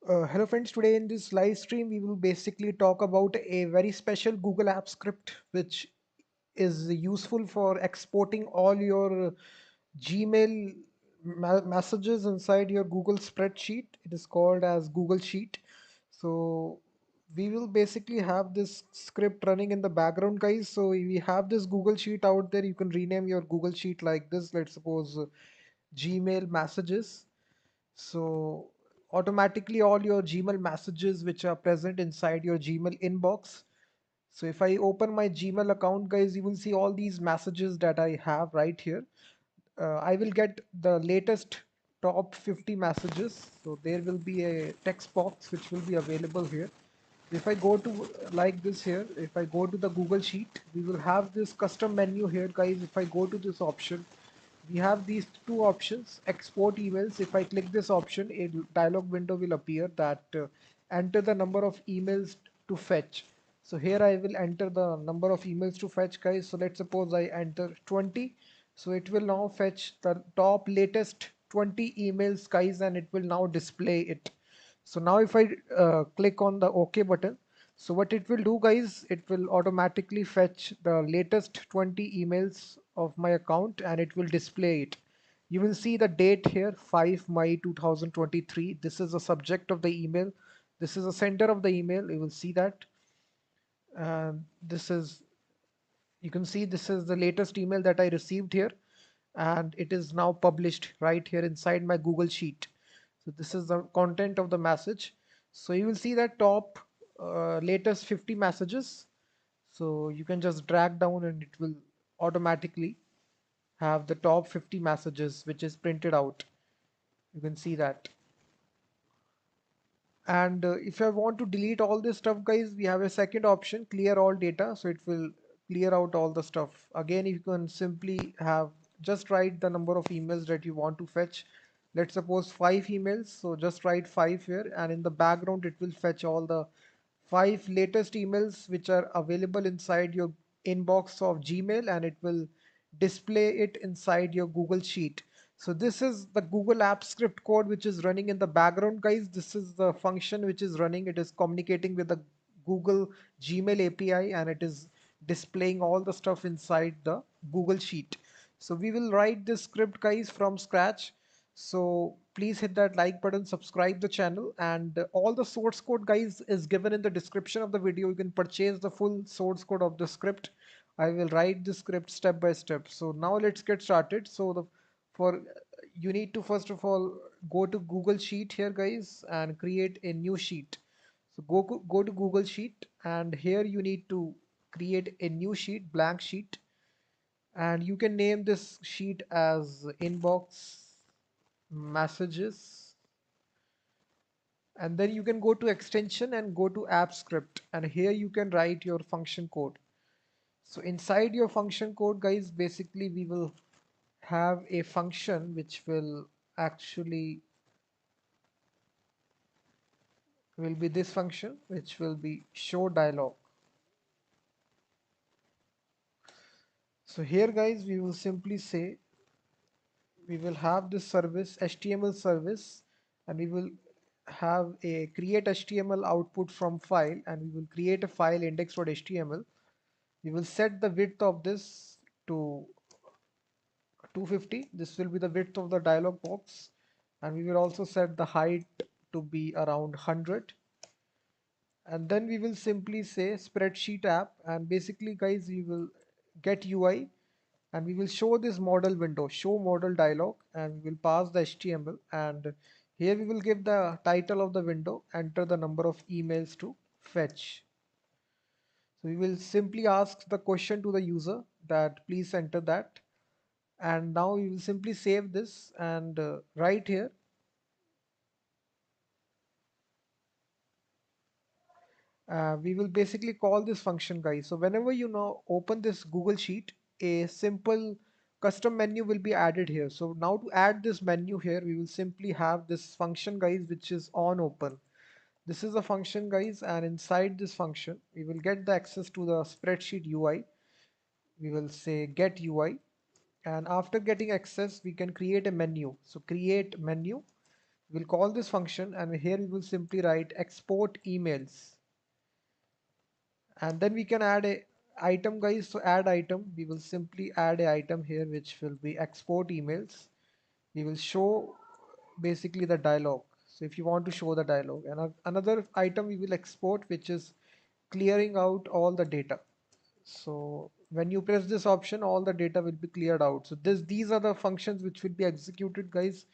Hello friends, today in this live stream we will basically talk about a very special Google Apps script which is useful for exporting all your Gmail messages inside your Google spreadsheet. It is called as Google Sheet. So we will basically have this script running in the background, guys. So we have this Google Sheet out there. You can rename your Google Sheet like this. Let's suppose Gmail messages. So automatically all your Gmail messages which are present inside your Gmail inbox. So if I open my Gmail account, guys, you will see all these messages that I have right here. I will get the latest top 50 messages. So there will be a text box which will be available here. If I go to like this here, if I go to the Google Sheet, we will have this custom menu here, guys. If I go to this option, we have these two options: export emails. If I click this option, a dialog window will appear that enter the number of emails to fetch. So here I will enter the number of emails to fetch, guys. So let's suppose I enter 20. So it will now fetch the top latest 20 emails, guys, and it will now display it. So now if I click on the OK button, so what it will do, guys, it will automatically fetch the latest 20 emails of my account and it will display it. You will see the date here, 5 May 2023. This is the subject of the email. This is the center of the email. You will see that. This is, you can see this is the latest email that I received here, and it is now published right here inside my Google Sheet. So this is the content of the message. So you will see that top latest 50 messages. So you can just drag down and it will automatically have the top 50 messages which is printed out. You can see that. And if I want to delete all this stuff, guys, we have a second option, clear all data. So it will clear out all the stuff. Again, you can simply have just write the number of emails that you want to fetch. Let's suppose 5 emails. So just write 5 here, and in the background, it will fetch all the 5 latest emails which are available inside your inbox of Gmail, and it will display it inside your Google Sheet. So this is the Google Apps script code which is running in the background, guys. This is the function which is running. It is communicating with the Google Gmail API and it is displaying all the stuff inside the Google Sheet. So we will write this script, guys, from scratch. So please hit that like button, subscribe the channel, and all the source code, guys, is given in the description of the video. You can purchase the full source code of the script. I will write the script step by step. So now let's get started. So the for you need to first of all go to Google Sheet here, guys, and create a new sheet. So go to Google Sheet, and here you need to create a new sheet, blank sheet, and you can name this sheet as inbox messages, and then you can go to extension and go to app script, and here you can write your function code. So inside your function code, guys, basically we will have a function which will actually will be this function which will be show dialog. So here, guys, we will simply say we will have this service HTML service, and we will have a create HTML output from file, and we will create a file index.html. We will set the width of this to 250. This will be the width of the dialog box, and we will also set the height to be around 100. And then we will simply say spreadsheet app, and basically, guys, we will get UI, and we will show this model window, show model dialog, and we will pass the HTML, and here we will give the title of the window, enter the number of emails to fetch. So we will simply ask the question to the user that please enter that, and now we will simply save this, and right here we will basically call this function, guys. So whenever you now open this Google Sheet, a simple custom menu will be added here. So now to add this menu here, we will simply have this function, guys, which is on open. This is a function, guys, and inside this function we will get the access to the spreadsheet UI. We will say get UI, and after getting access we can create a menu. So create menu, We'll call this function, and here we will simply write export emails, and then we can add a item, guys. So add item, we will simply add a item here which will be export emails. We will show basically the dialog. So if you want to show the dialog, and another item we will export, which is clearing out all the data. So when you press this option, all the data will be cleared out. So these are the functions which will be executed, guys.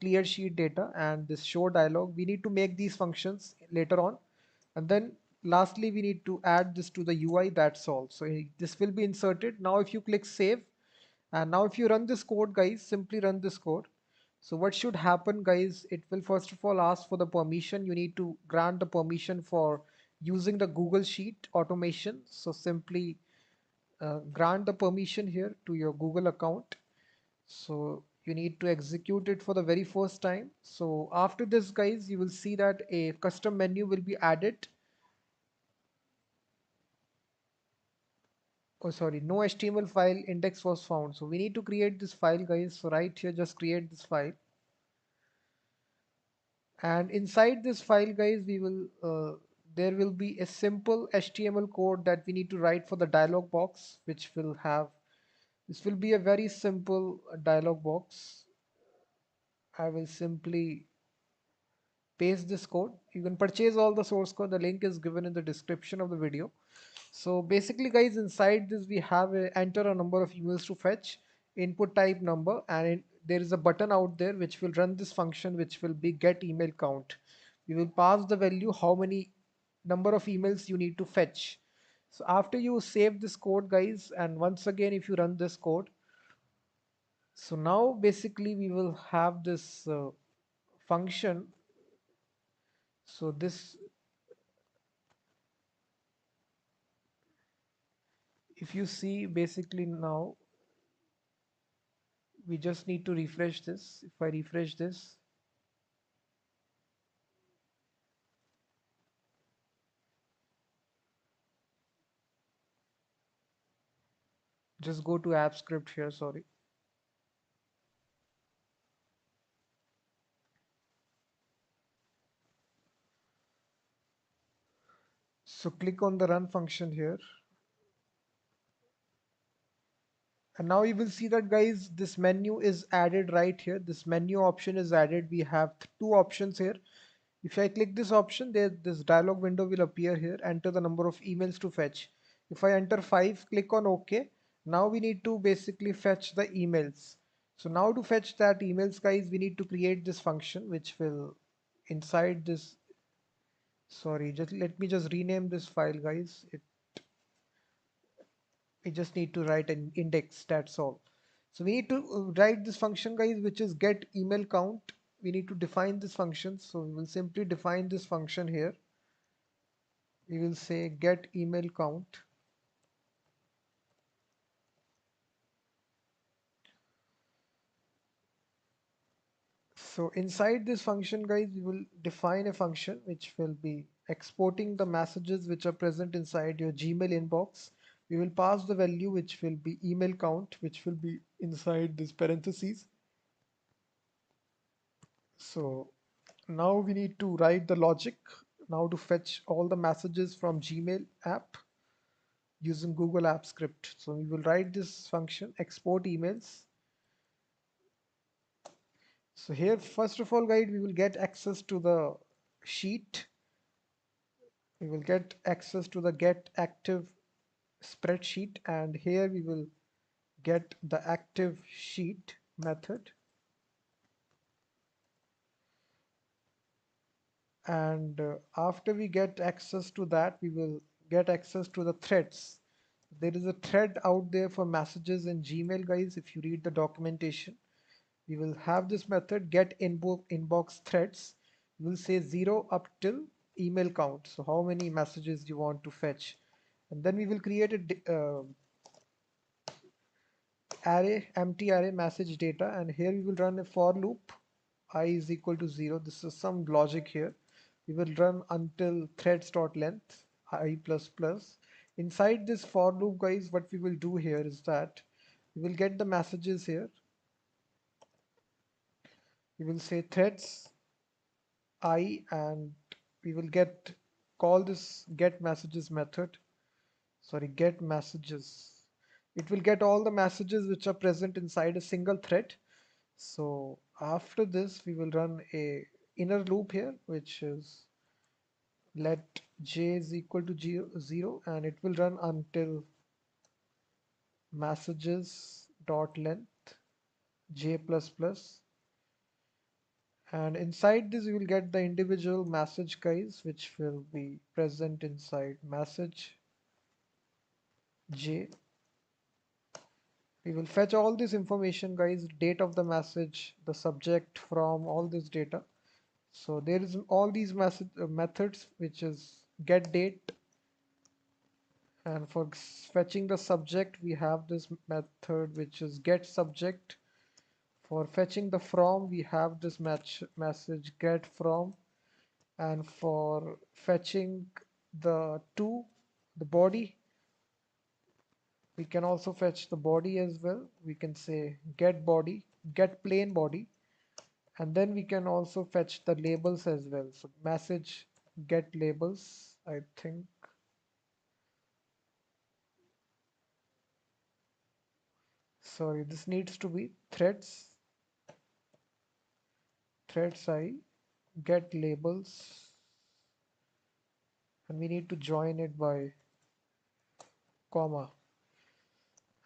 Clear sheet data and this show dialog. We need to make these functions later on. And then lastly, we need to add this to the UI. That's all. So this will be inserted. Now if you click save, and now if you run this code, guys, simply run this code. So what should happen, guys, it will first of all ask for the permission. You need to grant the permission for using the Google Sheet automation. So simply grant the permission here to your Google account. So you need to execute it for the very first time. So after this, guys, you will see that a custom menu will be added. Oh, sorry, no HTML file index was found. So we need to create this file, guys. So right here, just create this file. And inside this file, guys, we will there will be a simple HTML code that we need to write for the dialog box, which will have, this will be a very simple dialog box. I will simply paste this code. You can purchase all the source code. The link is given in the description of the video. So basically, guys, inside this we have enter a number of emails to fetch, input type number, and there is a button out there which will run this function, which will be get email count. We will pass the value how many number of emails you need to fetch. So after you save this code, guys, and once again if you run this code, so now basically we will have this function. So this, if you see, basically now we just need to refresh this. If I refresh this, just go to app script here, sorry. So click on the run function here. And now you will see that, guys, this menu is added right here. This menu option is added. We have two options here. If I click this option, there this dialog window will appear here. Enter the number of emails to fetch. If I enter 5, click on OK. Now we need to basically fetch the emails. So now to fetch that emails, guys, we need to create this function which will inside this. Sorry, just let me just rename this file, guys. We just need to write an index, that's all. So we need to write this function, guys, which is get email count. We need to define this function. So we will simply define this function here. We will say get email count. So inside this function, guys, we will define a function which will be exporting the messages which are present inside your Gmail inbox. We will pass the value which will be email count, which will be inside this parentheses. So now we need to write the logic now to fetch all the messages from Gmail app using Google App Script. So we will write this function export emails. So here, first of all, guys, we will get access to the sheet. We will get access to the get active spreadsheet, and here we will get the active sheet method. And after we get access to that, we will get access to the threads. There is a thread out there for messages in Gmail, guys. If you read the documentation, we will have this method get inbox threads. We will say 0 up till email count. So how many messages you want to fetch. And then we will create a array, empty array message data. And here we will run a for loop. I is equal to 0. This is some logic here. We will run until threads.length I plus plus. Inside this for loop, guys, what we will do here is that we will get the messages here. We will say threads I, and we will call this get messages method. Sorry, get messages. It will get all the messages which are present inside a single thread. So after this, we will run a inner loop here, which is let j is equal to 0, and it will run until messages dot length j plus plus. And inside this, you will get the individual message guys, which will be present inside message j. We will fetch all this information guys, date of the message, the subject, from all this data. So there is all these methods, which is get date, and for fetching the subject we have this method which is get subject. For fetching the from we have this message get from, and for fetching the to the body, we can also fetch the body as well. We can say get body, get plain body, and then we can also fetch the labels as well. So message get labels, I think. Sorry, this needs to be threads I get labels, and we need to join it by comma.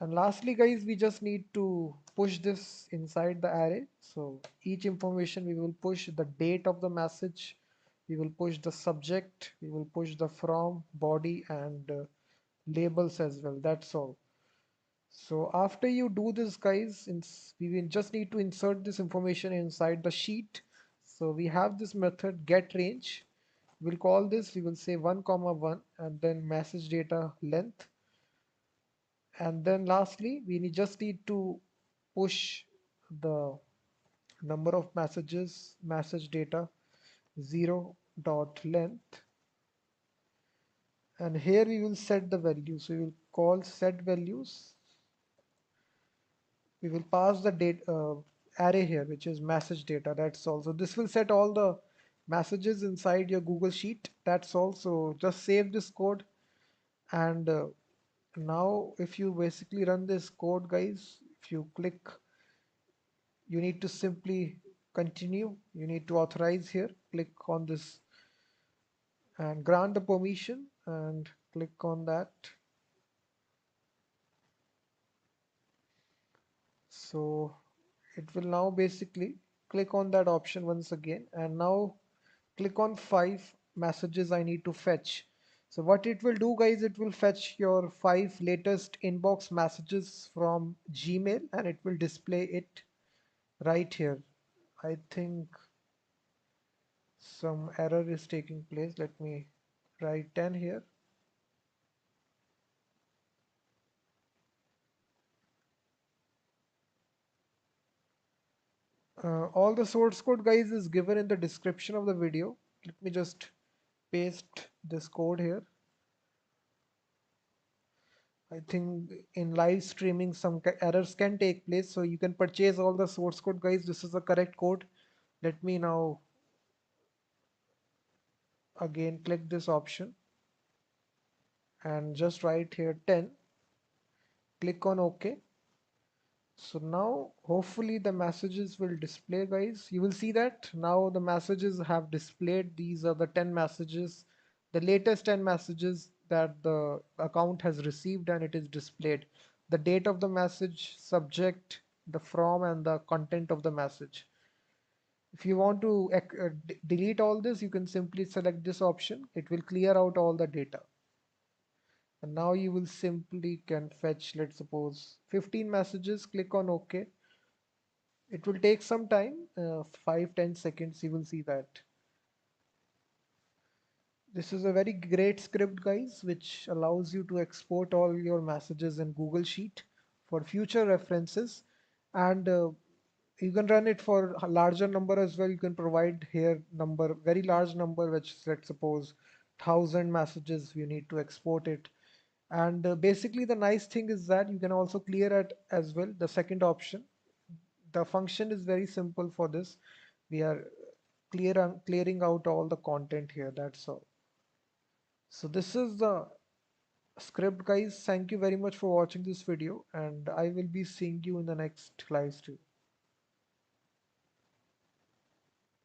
And lastly guys, we just need to push this inside the array. So each information we will push the date of the message, we will push the subject, we will push the from, body, and labels as well. That's all. So after you do this guys, we will just need to insert this information inside the sheet. So we have this method get range. We'll call this, we will say 1 comma 1, and then message data length. And then lastly, just need to push the number of messages, message data 0 dot length. And here we will set the value. So we will call set values. We will pass the date array here, which is message data. That's all. So this will set all the messages inside your Google Sheet. That's all. So just save this code, and now if you basically run this code guys, if you click, you need to simply continue. You need to authorize here, click on this and grant the permission and click on that. So it will now basically click on that option once again, and now click on 5 messages I need to fetch. So what it will do guys, it will fetch your 5 latest inbox messages from Gmail, and it will display it right here. I think some error is taking place. Let me write 10 here. All the source code guys is given in the description of the video. Let me just paste this code here. I think in live streaming some errors can take place, so you can purchase all the source code guys. This is the correct code. Let me now again click this option and just write here 10. Click on OK. So now hopefully the messages will display guys. You will see that now the messages have displayed. These are the 10 messages, the latest 10 messages that the account has received, and it is displayed. The date of the message, subject, the from, and the content of the message. If you want to delete all this, you can simply select this option. It will clear out all the data. And now you will simply can fetch, let's suppose 15 messages, click on OK. It will take some time, 5-10 seconds, you will see that. This is a very great script guys, which allows you to export all your messages in Google Sheet for future references. And you can run it for a larger number as well. You can provide here very large number, which let's suppose 1,000 messages, you need to export it. And basically the nice thing is that you can also clear it as well, the second option. The function is very simple for this. We are clearing out all the content here. That's all. So this is the script, guys. Thank you very much for watching this video, and I will be seeing you in the next live stream.